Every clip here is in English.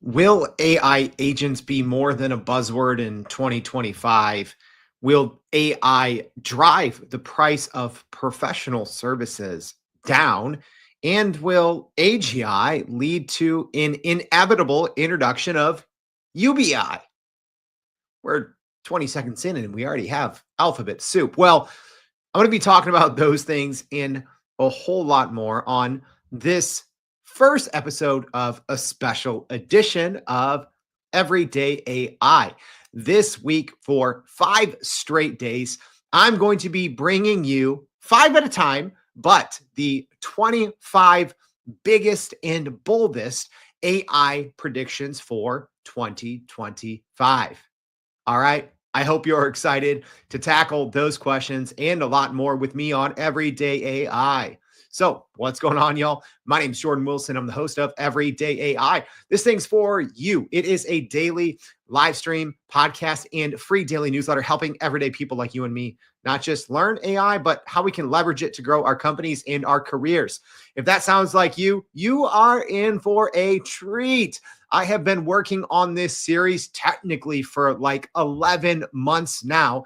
Will AI agents be more than a buzzword in 2025? Will AI drive the price of professional services down? And will AGI lead to an inevitable introduction of UBI? We're 20 seconds in and we already have alphabet soup. Well, I'm going to be talking about those things and a whole lot more on this first episode of a special edition of Everyday AI. This week, for 5 straight days, I'm going to be bringing you 5 at a time, but the 25 biggest and boldest AI predictions for 2025. All right. I hope you're excited to tackle those questions and a lot more with me on Everyday AI. So, what's going on, y'all? My name's Jordan Wilson. I'm the host of Everyday AI. This thing's for you. It is a daily live stream, podcast, and free daily newsletter helping everyday people like you and me not just learn AI, but how we can leverage it to grow our companies and our careers. If that sounds like you, you are in for a treat. I have been working on this series technically for like 11 months now.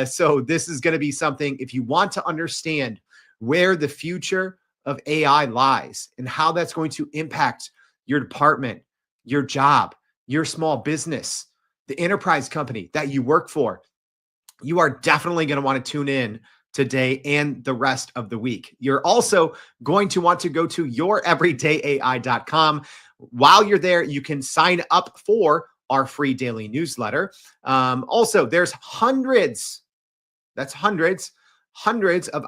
So this is going to be something, if you want to understand where the future of AI lies and how that's going to impact your department, your job, your small business, the enterprise company that you work for, you are definitely going to want to tune in today and the rest of the week. You're also going to want to go to youreverydayai.com. While you're there, you can sign up for our free daily newsletter. Also, there's hundreds of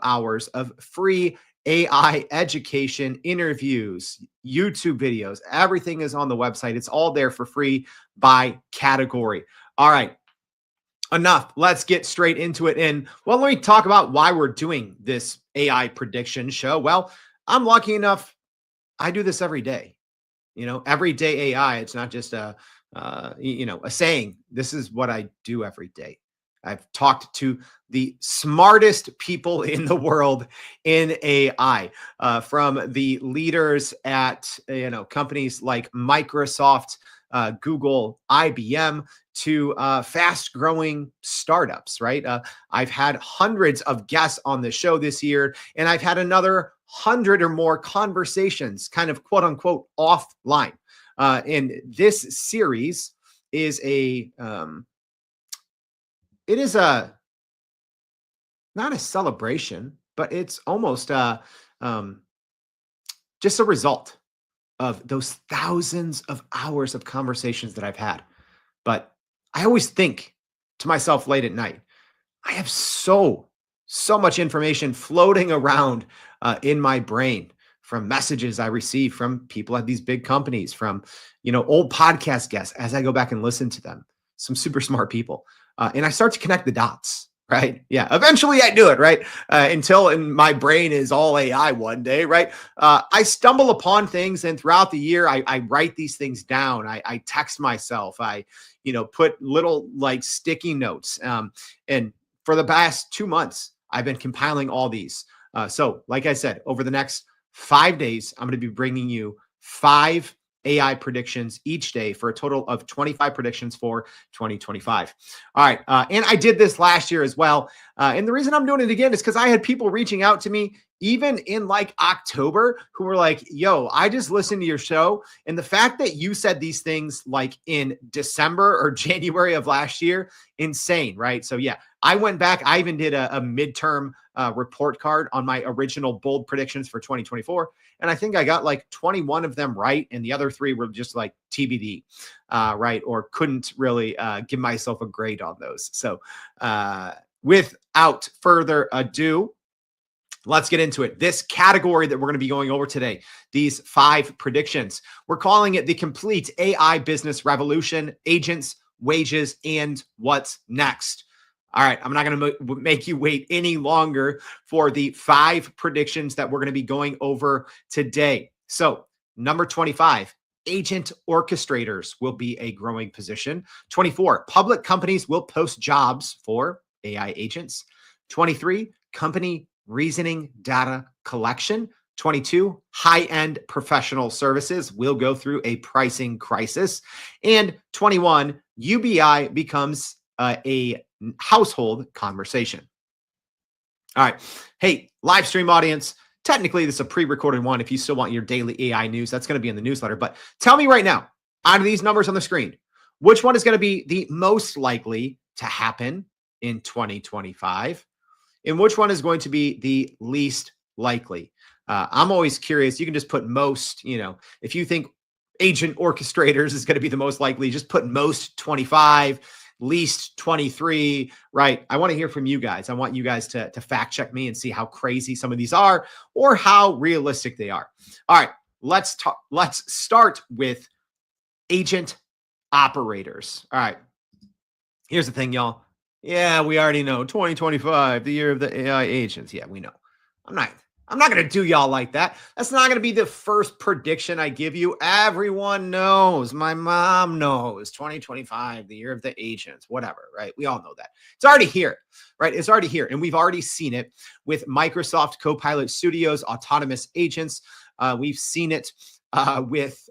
hours of free AI education, interviews, YouTube videos. Everything is on the website. It's all there for free by category. All right. Enough. Let's get straight into it. And well, let me talk about why we're doing this AI prediction show. Well, I'm lucky enough. I do this every day. Everyday AI. It's not just a saying. This is what I do every day. I've talked to the smartest people in the world in AI, from the leaders at companies like Microsoft, Google, IBM, to fast-growing startups. Right? I've had hundreds of guests on the show this year, and I've had another 100 or more conversations, kind of quote unquote offline. And this series is it is not a celebration, but it's almost just a result of those thousands of hours of conversations that I've had. But I always think to myself late at night, I have so much information floating around in my brain from messages I receive from people at these big companies, from old podcast guests as I go back and listen to them, some super smart people. And I start to connect the dots, right? Yeah. Eventually I do it, right? Until my brain is all AI one day, right? I stumble upon things, and throughout the year, I write these things down. I text myself. I, put little like sticky notes. And for the past 2 months, I've been compiling all these. So like I said, over the next 5 days, I'm going to be bringing you 5 AI predictions each day for a total of 25 predictions for 2025. All right. And I did this last year as well. And the reason I'm doing it again is because I had people reaching out to me even in like October who were like, yo, I just listened to your show. And the fact that you said these things like in December or January of last year, insane, right? So yeah, I went back. I even did a midterm report card on my original bold predictions for 2024. And I think I got like 21 of them right. And the other 3 were just like TBD, right? Or couldn't really give myself a grade on those. So without further ado, let's get into it. This category that we're going to be going over today, these 5 predictions, we're calling it the complete AI business revolution: agents, wages, and what's next. All right, I'm not going to make you wait any longer for the 5 predictions that we're going to be going over today. So, number 25, agent orchestrators will be a growing position. 24, public companies will post jobs for AI agents. 23, company reasoning data collection. 22, high-end professional services will go through a pricing crisis. And 21, UBI becomes a household conversation. All right. Hey, live stream audience. Technically, this is a pre-recorded one. If you still want your daily AI news, that's going to be in the newsletter. But tell me right now, out of these numbers on the screen, which one is going to be the most likely to happen in 2025? And which one is going to be the least likely? I'm always curious. You can just put most, if you think agent orchestrators is going to be the most likely, just put most 25, least 23, right? I want to hear from you guys. I want you guys to fact check me and see how crazy some of these are or how realistic they are. All right, let's start with agent operators. All right, here's the thing, y'all. Yeah, we already know 2025, the year of the AI agents. Yeah, we know. I'm not going to do y'all like that. That's not going to be the first prediction I give you. Everyone knows. My mom knows 2025, the year of the agents, whatever, right? We all know that. It's already here, right? It's already here. And we've already seen it with Microsoft Copilot Studio's autonomous agents. We've seen it with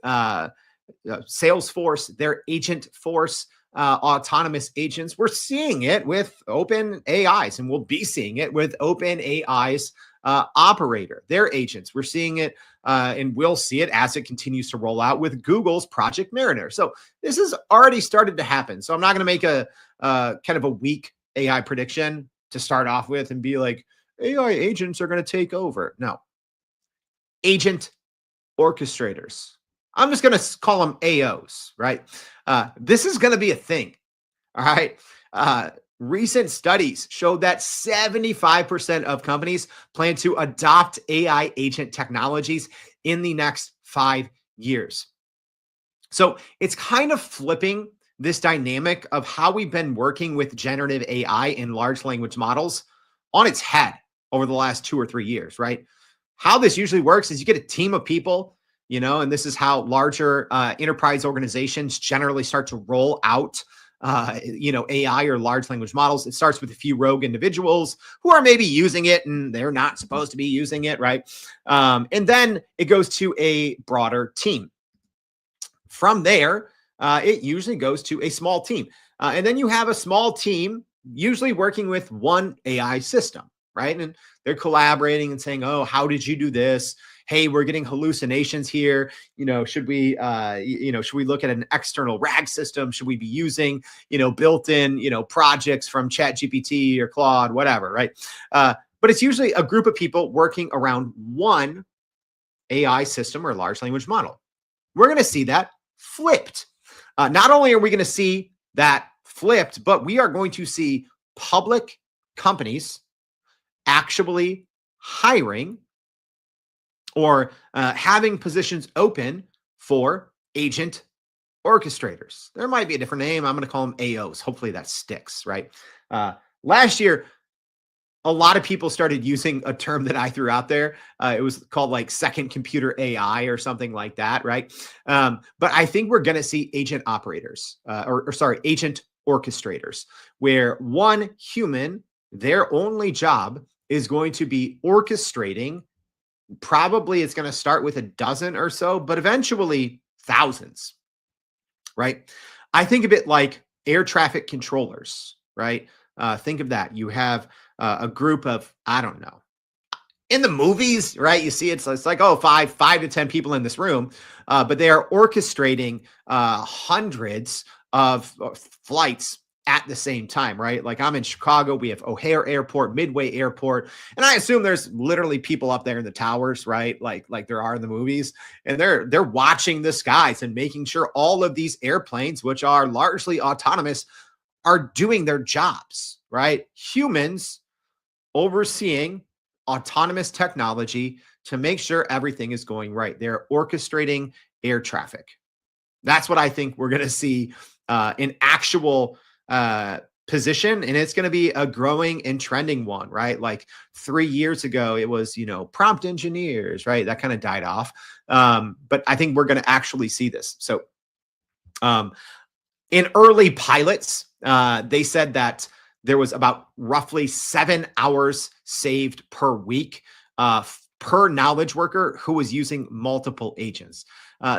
Salesforce, their agent force. Autonomous agents. We're seeing it with Open AIs, and we'll be seeing it with Open AI's operator, their agents. We're seeing it and we'll see it as it continues to roll out with Google's Project Mariner. So this has already started to happen. So I'm not going to make a kind of a weak AI prediction to start off with and be like, AI agents are going to take over. No. Agent orchestrators. I'm just going to call them AOs, right? This is going to be a thing, all right? Recent studies showed that 75% of companies plan to adopt AI agent technologies in the next 5 years. So it's kind of flipping this dynamic of how we've been working with generative AI and large language models on its head over the last 2 or 3 years, right? How this usually works is you get a team of people, and this is how larger enterprise organizations generally start to roll out, AI or large language models. It starts with a few rogue individuals who are maybe using it and they're not supposed to be using it, right? And then it goes to a broader team. From there, it usually goes to a small team. And then you have a small team usually working with one AI system, right? And they're collaborating and saying, oh, how did you do this? Hey, we're getting hallucinations here. Should we look at an external RAG system? Should we be using, built-in, projects from ChatGPT or Claude, whatever, right? But it's usually a group of people working around one AI system or large language model. We're going to see that flipped. Not only are we going to see that flipped, but we are going to see public companies actually hiring or having positions open for agent orchestrators. There might be a different name. I'm going to call them AOs. Hopefully that sticks, right? Last year, a lot of people started using a term that I threw out there. It was called like second computer AI or something like that, right? But I think we're going to see agent operators, agent orchestrators, where one human, their only job is going to be orchestrating. Probably it's going to start with a dozen or so, but eventually thousands, right? I think of it like air traffic controllers, right? Think of that. You have a group of, I don't know, in the movies, right? You see it's like, oh, five to 10 people in this room, but they are orchestrating hundreds of flights at the same time, right? Like I'm in Chicago, we have O'Hare Airport, Midway Airport, and I assume there's literally people up there in the towers, right? Like there are in the movies, and they're watching the skies and making sure all of these airplanes, which are largely autonomous, are doing their jobs, right? Humans overseeing autonomous technology to make sure everything is going right. They're orchestrating air traffic. That's what I think we're going to see in actual position, and it's going to be a growing and trending one, right? Like 3 years ago, it was, prompt engineers, right? That kind of died off. But I think we're going to actually see this. So in early pilots, they said that there was about roughly 7 hours saved per week per knowledge worker who was using multiple agents.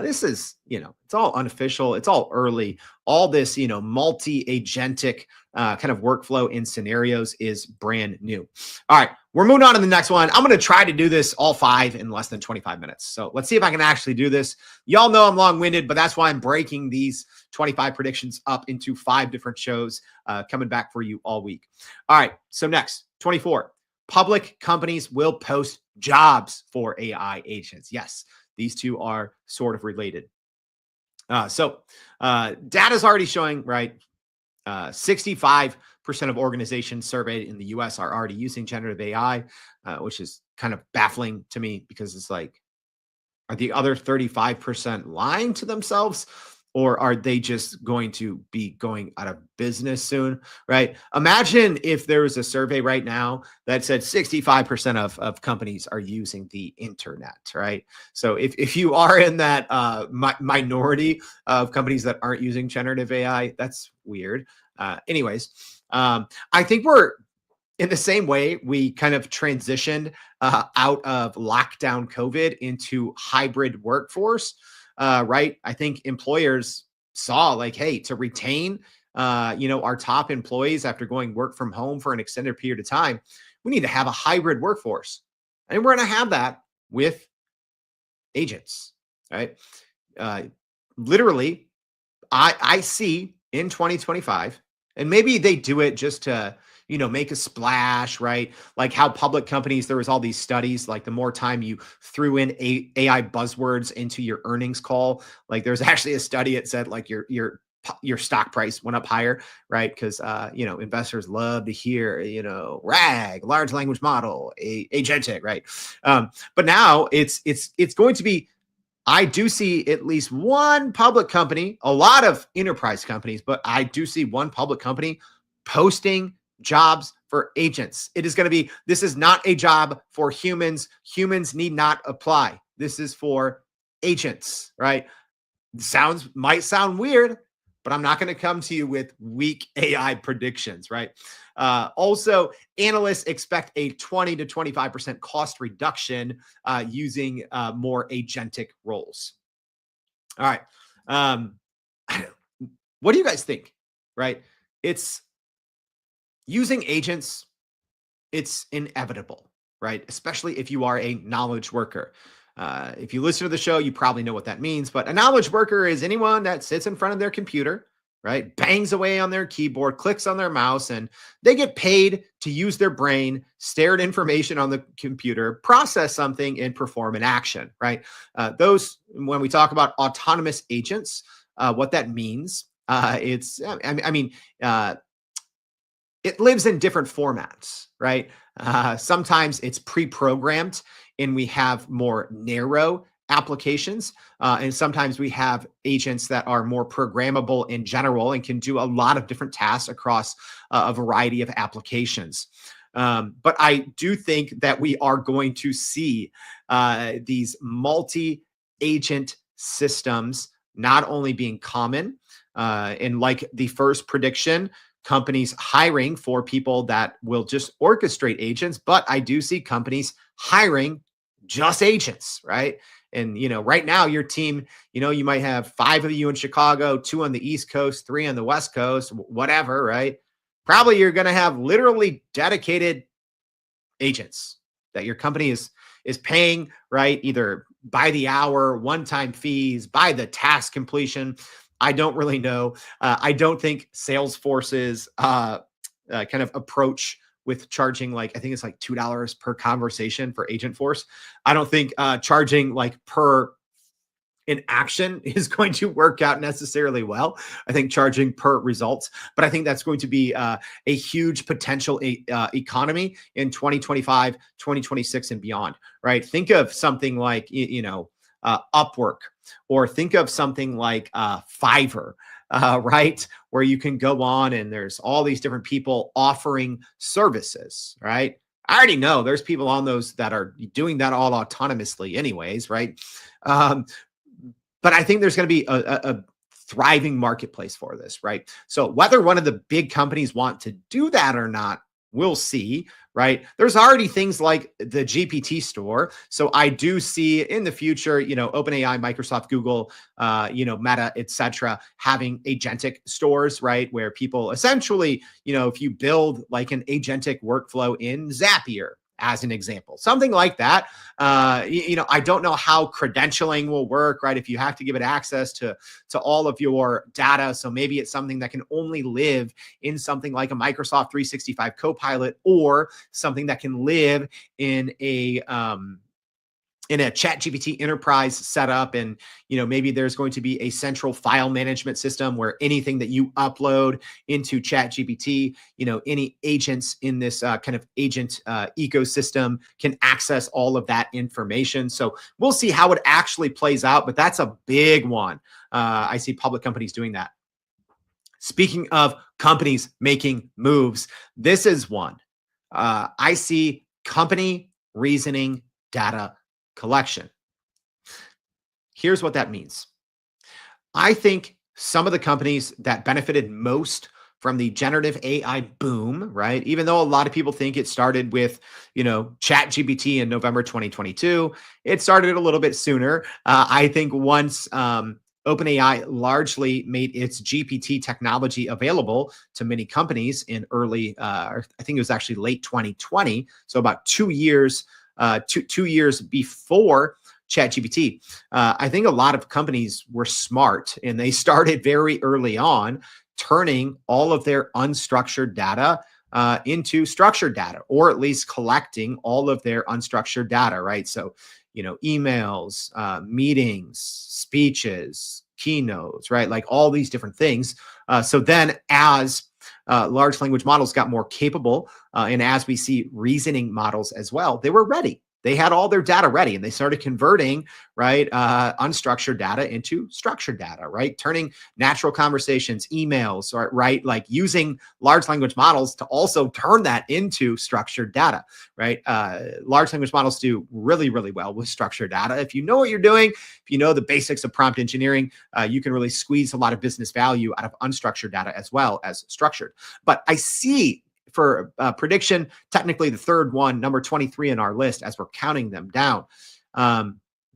This is, it's all unofficial. It's all early. All this, multi-agentic kind of workflow in scenarios is brand new. All right, we're moving on to the next one. I'm going to try to do this all 5 in less than 25 minutes. So let's see if I can actually do this. Y'all know I'm long-winded, but that's why I'm breaking these 25 predictions up into 5 different shows coming back for you all week. All right, so next, 24. Public companies will post jobs for AI agents. Yes, these two are sort of related. So data is already showing, right? 65% of organizations surveyed in the US are already using generative AI, which is kind of baffling to me because it's like, are the other 35% lying to themselves? Or are they just going to be going out of business soon, right? Imagine if there was a survey right now that said 65% of companies are using the internet, right? So if you are in that minority of companies that aren't using generative AI, that's weird. Anyways, I think we're in the same way we kind of transitioned out of lockdown COVID into hybrid workforce, right? I think employers saw like, hey, to retain, our top employees after going work from home for an extended period of time, we need to have a hybrid workforce, and we're going to have that with agents, right? Uh, Literally, I see in 2025, and maybe they do it just to, make a splash, right? Like how public companies, there was all these studies, like the more time you threw in AI buzzwords into your earnings call, like there's actually a study that said like your stock price went up higher, right? Because investors love to hear, RAG, large language model, agentic, right? But now it's going to be, I do see at least one public company, a lot of enterprise companies, but I do see one public company posting jobs for agents. It is going to be, this is not a job for humans. Humans need not apply. This is for agents, right? Might sound weird, but I'm not going to come to you with weak AI predictions, right? Also, analysts expect a 20 to 25% cost reduction using more agentic roles. All right. Um, what do you guys think, right? It's using agents, it's inevitable, right? Especially if you are a knowledge worker. If you listen to the show, you probably know what that means. But a knowledge worker is anyone that sits in front of their computer, right? Bangs away on their keyboard, clicks on their mouse, and they get paid to use their brain, stare at information on the computer, process something, and perform an action, right? When we talk about autonomous agents, what that means, it lives in different formats, right? Sometimes it's pre-programmed and we have more narrow applications. And sometimes we have agents that are more programmable in general and can do a lot of different tasks across a variety of applications. But I do think that we are going to see these multi-agent systems not only being common, and like the first prediction, companies hiring for people that will just orchestrate agents, but I do see companies hiring just agents, right? And, right now your team, you might have 5 of you in Chicago, 2 on the East Coast, 3 on the West Coast, whatever, right? Probably you're going to have literally dedicated agents that your company is paying, right? Either by the hour, one-time fees, by the task completion. I don't really know. I don't think Salesforce's kind of approach with charging I think it's like $2 per conversation for Agentforce. I don't think charging per in action is going to work out necessarily well. I think charging per results, but I think that's going to be a huge potential economy in 2025, 2026 and beyond, right? Think of something like, Upwork, or think of something like Fiverr, right? Where you can go on and there's all these different people offering services, right? I already know there's people on those that are doing that all autonomously anyways, right? But I think there's going to be a thriving marketplace for this, right? So whether one of the big companies want to do that or not, we'll see, right? There's already things like the GPT store. So I do see in the future, OpenAI, Microsoft, Google, Meta, etc., having agentic stores, right? Where people essentially, if you build like an agentic workflow in Zapier, as an example, something like that. I don't know how credentialing will work, right? If you have to give it access to all of your data. So maybe it's something that can only live in something like a Microsoft 365 Copilot, or something that can live in a chat GPT enterprise setup. And, maybe there's going to be a central file management system where anything that you upload into chat GPT, any agents in this kind of agent ecosystem can access all of that information. So we'll see how it actually plays out, but that's a big one. I see public companies doing that. Speaking of companies making moves, this is one. I see company reasoning data collection. Here's what that means. I think some of the companies that benefited most from the generative AI boom, right? Even though a lot of people think it started with, ChatGPT in November 2022, it started a little bit sooner. I think once OpenAI largely made its GPT technology available to many companies in I think it was actually late 2020, so about 2 years, 2 years before ChatGPT. I think a lot of companies were smart and they started very early on turning all of their unstructured data into structured data, or at least collecting all of their unstructured data, right? So, emails, meetings, speeches, keynotes, right? Like all these different things. So then as large language models got more capable, and as we see reasoning models as well, they were ready. They had all their data ready, and they started converting, right, unstructured data into structured data, right? Turning natural conversations, emails, right, like using large language models to also turn that into structured data, right? Large language models do really, really well with structured data. If you know what you're doing, if you know the basics of prompt engineering, you can really squeeze a lot of business value out of unstructured data as well as structured. But I see, for prediction, technically the third one, number 23 in our list as we're counting them down,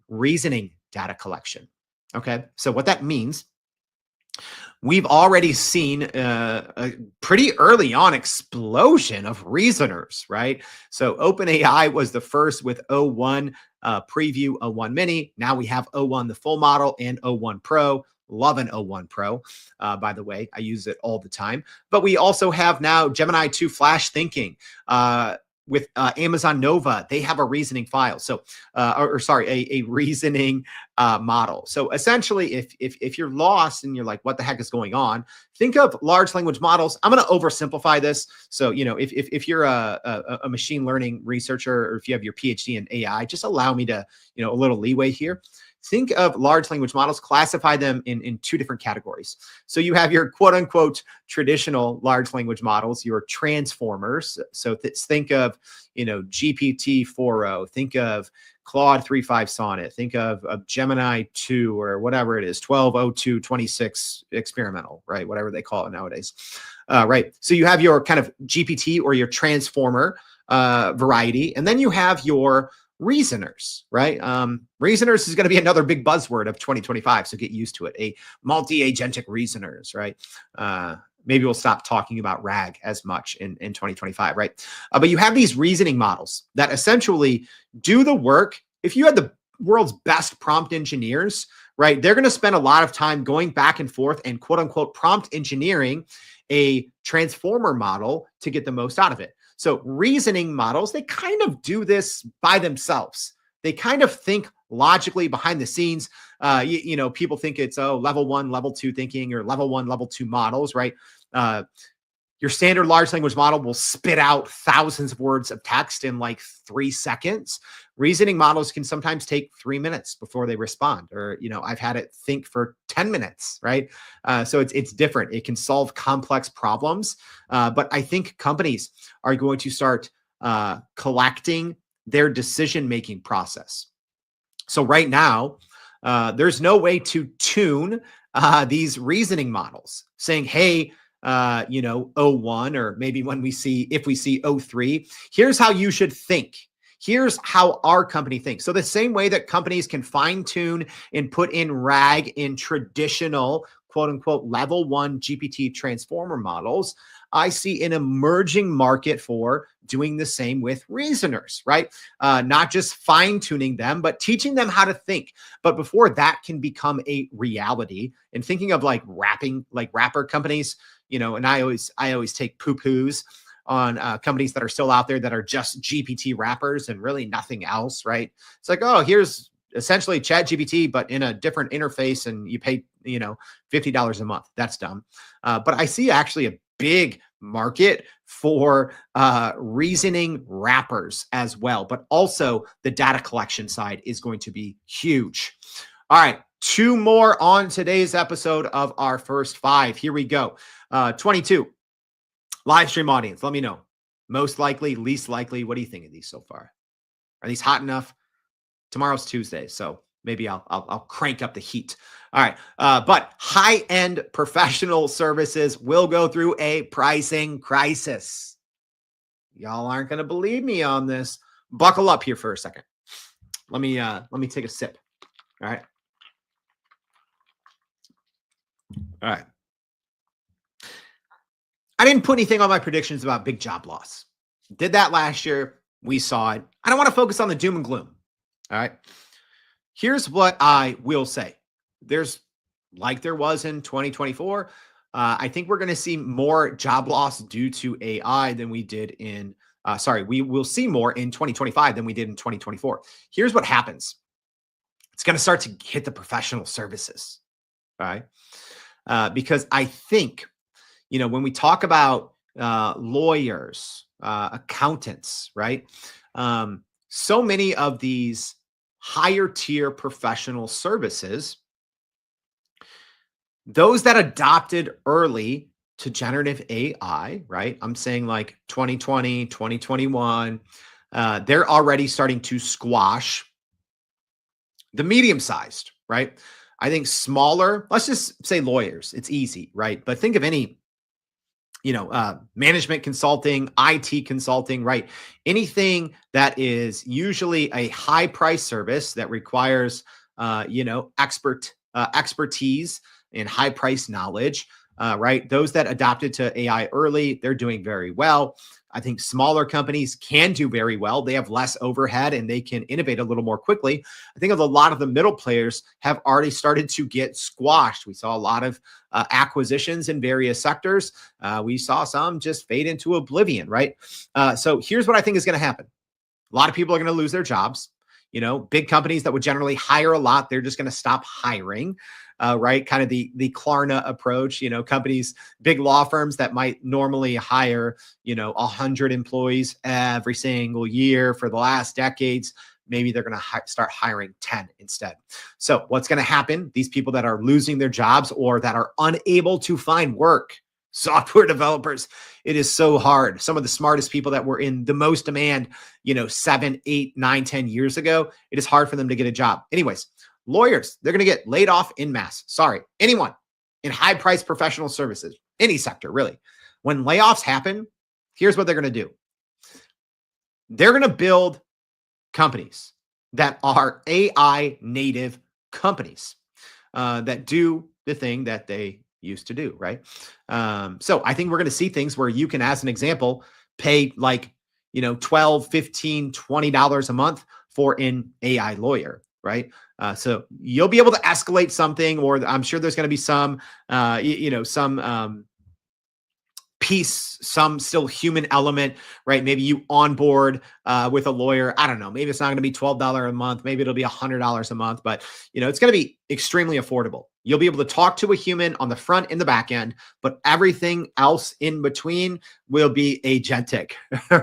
reasoning data collection. Okay, so what that means, we've already seen a pretty early on explosion of reasoners, right? So OpenAI was the first with O1 preview, O1 mini. Now we have O1 the full model and O1 Pro. Love an O1 Pro, by the way. I use it all the time. But we also have now Gemini 2 Flash Thinking. With Amazon Nova, they have a reasoning file. So, a reasoning model. So essentially, if you're lost and you're like, what the heck is going on? Think of large language models. I'm going to oversimplify this. So, if you're a machine learning researcher, or if you have your PhD in AI, just allow me to, a little leeway here. Think of large language models, classify them in two different categories. So you have your quote unquote traditional large language models, your transformers. So think of, GPT 4.0, think of Claude 3.5 Sonnet, think of Gemini 2 or whatever it is, 12.02, 26 experimental, right? Whatever they call it nowadays. Right. So you have your kind of GPT or your transformer variety, and then you have your reasoners, right? Reasoners is going to be another big buzzword of 2025, so get used to it. A multi-agentic reasoners, right? Maybe we'll stop talking about RAG as much in 2025, right? But you have these reasoning models that essentially do the work. If you had the world's best prompt engineers, right, they're going to spend a lot of time going back and forth and quote unquote prompt engineering a transformer model to get the most out of it. So reasoning models, they kind of do this by themselves. They kind of think logically behind the scenes. People think it's level 1, level 2 thinking, or level 1, level 2 models, right? Your standard large language model will spit out thousands of words of text in like 3 seconds. Reasoning models can sometimes take 3 minutes before they respond, or I've had it think for 10 minutes, right? So it's different. It can solve complex problems, but I think companies are going to start collecting their decision-making process. So right now, there's no way to tune these reasoning models, saying, hey, '01, or maybe if we see '03, here's how you should think. Here's how our company thinks. So the same way that companies can fine tune and put in RAG in traditional quote unquote level one GPT transformer models, I see an emerging market for doing the same with reasoners, right? Not just fine tuning them, but teaching them how to think. But before that can become a reality, and thinking of like rapper companies, and I always take poo-poos on companies that are still out there that are just GPT wrappers and really nothing else, right? It's like, oh, here's essentially Chat GPT, but in a different interface, and you pay, $50 a month. That's dumb. But I see actually a big market for reasoning wrappers as well, but also the data collection side is going to be huge. All right, two more on today's episode of our first five. Here we go. 22. Live stream audience, let me know. Most likely, least likely. What do you think of these so far? Are these hot enough? Tomorrow's Tuesday, so maybe I'll crank up the heat. All right, but high-end professional services will go through a pricing crisis. Y'all aren't going to believe me on this. Buckle up here for a second. Let me take a sip. All right. All right. I didn't put anything on my predictions about big job loss. Did that last year. We saw it. I don't want to focus on the doom and gloom. All right. Here's what I will say. There's, like there was in 2024, I think we're going to see more job loss due to AI than we did in, we will see more in 2025 than we did in 2024. Here's what happens. It's going to start to hit the professional services. All right. Because I think, when we talk about lawyers, accountants, right? So many of these higher tier professional services, those that adopted early to generative AI, right? I'm saying like 2020, 2021, they're already starting to squash the medium-sized, right? I think smaller, let's just say lawyers, it's easy, right? But think of any management consulting, IT consulting, right? Anything that is usually a high price service that requires, expertise and high price knowledge, right? Those that adopted to AI early, they're doing very well. I think smaller companies can do very well. They have less overhead and they can innovate a little more quickly. I think of a lot of the middle players have already started to get squashed. We saw a lot of acquisitions in various sectors. We saw some just fade into oblivion, right? So here's what I think is going to happen. A lot of people are going to lose their jobs. Big companies that would generally hire a lot, they're just going to stop hiring. Right? Kind of the Klarna approach, companies, big law firms that might normally hire, 100 employees every single year for the last decades. Maybe they're going to start hiring 10 instead. So what's going to happen? These people that are losing their jobs or that are unable to find work, software developers, it is so hard. Some of the smartest people that were in the most demand, 7, 8, 9, 10 years ago, it is hard for them to get a job. Anyways, lawyers, they're going to get laid off en masse. Sorry, anyone in high-priced professional services, any sector, really. When layoffs happen, here's what they're going to do. They're going to build companies that are AI native companies that do the thing that they used to do, right? So I think we're going to see things where you can, as an example, pay like, $12, $15, $20 a month for an AI lawyer, right? So you'll be able to escalate something, or I'm sure there's going to be some, some piece, some still human element, right? Maybe you onboard with a lawyer. I don't know. Maybe it's not going to be $12 a month. Maybe it'll be $100 a month, but it's going to be extremely affordable. You'll be able to talk to a human on the front and the back end, but everything else in between will be agentic,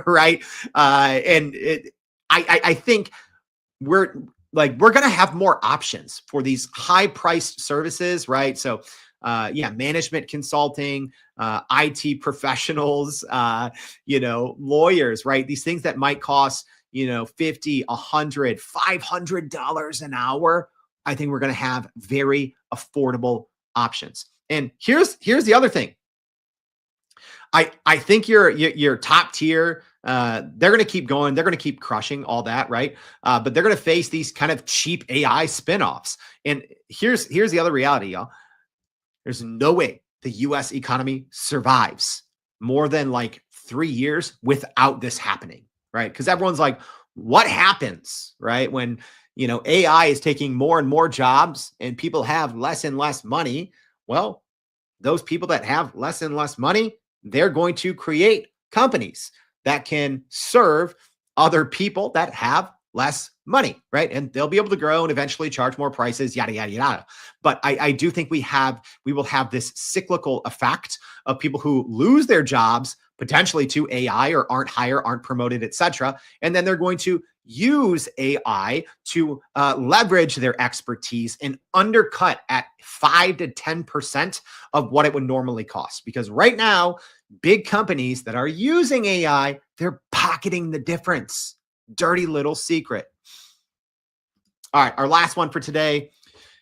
right? I think we're going to have more options for these high priced services, right? So, management consulting, IT professionals, lawyers, right? These things that might cost, $50, $100, $500 an hour. I think we're going to have very affordable options. And here's the other thing. I think your top tier. They're going to keep going. They're going to keep crushing all that, right? But they're going to face these kind of cheap AI spinoffs. And here's the other reality, y'all. There's no way the US economy survives more than like 3 years without this happening, right? Because everyone's like, what happens, right? When AI is taking more and more jobs and people have less and less money. Well, those people that have less and less money, they're going to create companies that can serve other people that have less money, right? And they'll be able to grow and eventually charge more prices, yada, yada, yada. But I do think we will have this cyclical effect of people who lose their jobs potentially to AI or aren't hired, aren't promoted, etc. And then they're going to use AI to leverage their expertise and undercut at 5 to 10% of what it would normally cost. Because right now, big companies that are using AI, they're pocketing the difference. Dirty little secret. All right, our last one for today.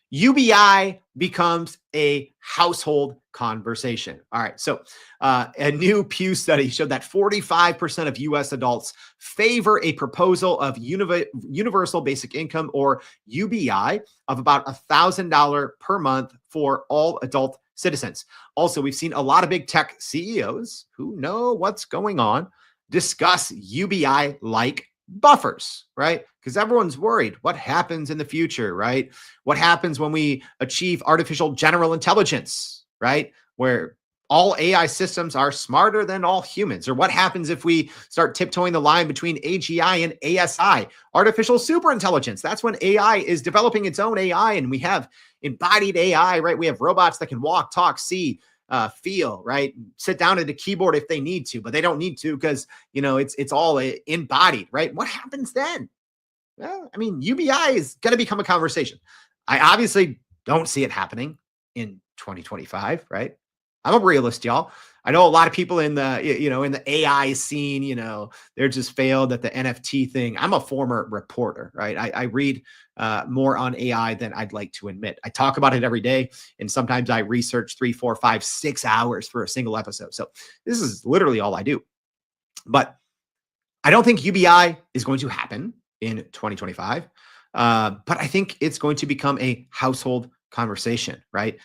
UBI becomes a household conversation. All right. So a new Pew study showed that 45% of US adults favor a proposal of universal basic income, or UBI, of about $1,000 per month for all adult citizens. Also, we've seen a lot of big tech CEOs who know what's going on discuss UBI like buffers, right? Because everyone's worried what happens in the future, right? What happens when we achieve artificial general intelligence, right? Where all AI systems are smarter than all humans. Or what happens if we start tiptoeing the line between AGI and ASI, artificial superintelligence? That's when AI is developing its own AI and we have embodied AI, right? We have robots that can walk, talk, see, feel, right? Sit down at a keyboard if they need to, but they don't need to because it's all embodied, right? What happens then? Well, I mean, UBI is going to become a conversation. I obviously don't see it happening in 2025, right? I'm a realist, y'all. I know a lot of people in the in the AI scene, they're just failed at the NFT thing. I'm a former reporter, right? I read more on AI than I'd like to admit. I talk about it every day, and sometimes I research 3, 4, 5, 6 hours for a single episode. So this is literally all I do. But I don't think UBI is going to happen in 2025. But I think it's going to become a household conversation, right?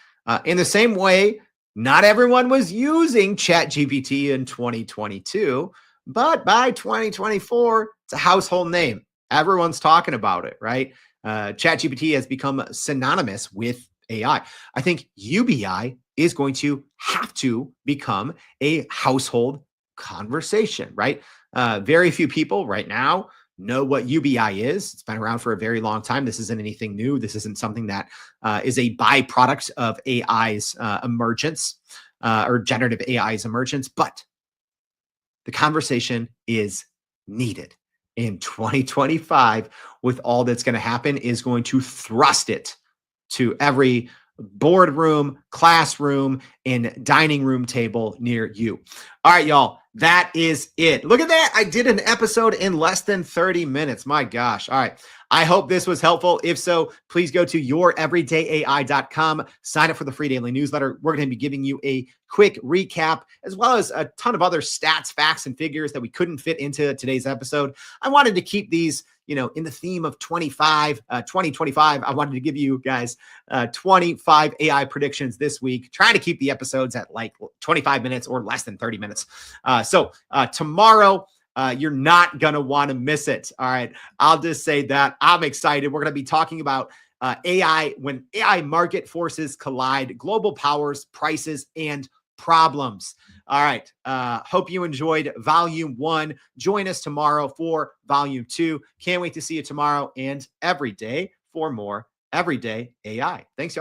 In the same way, not everyone was using ChatGPT in 2022, but by 2024, it's a household name. Everyone's talking about it, right? ChatGPT has become synonymous with AI. I think UBI is going to have to become a household conversation, right? Very few people right now know what UBI is. It's been around for a very long time. This isn't anything new. This isn't something that is a byproduct of AI's emergence or generative AI's emergence, but the conversation is needed. In 2025, with all that's going to happen, is going to thrust it to every boardroom, classroom, and dining room table near you. All right, y'all. That is it. Look at that. I did an episode in less than 30 minutes. My gosh. All right. I hope this was helpful. If so, please go to youreverydayai.com. Sign up for the free daily newsletter. We're going to be giving you a quick recap, as well as a ton of other stats, facts, and figures that we couldn't fit into today's episode. I wanted to keep these in the theme of 2025, I wanted to give you guys 25 AI predictions this week, trying to keep the episodes at like 25 minutes or less than 30 minutes. So tomorrow, you're not going to want to miss it. All right. I'll just say that I'm excited. We're going to be talking about AI, when AI market forces collide, global powers, prices, and problems. All right. Hope you enjoyed volume 1. Join us tomorrow for volume 2. Can't wait to see you tomorrow and every day for more everyday AI. Thanks, y'all.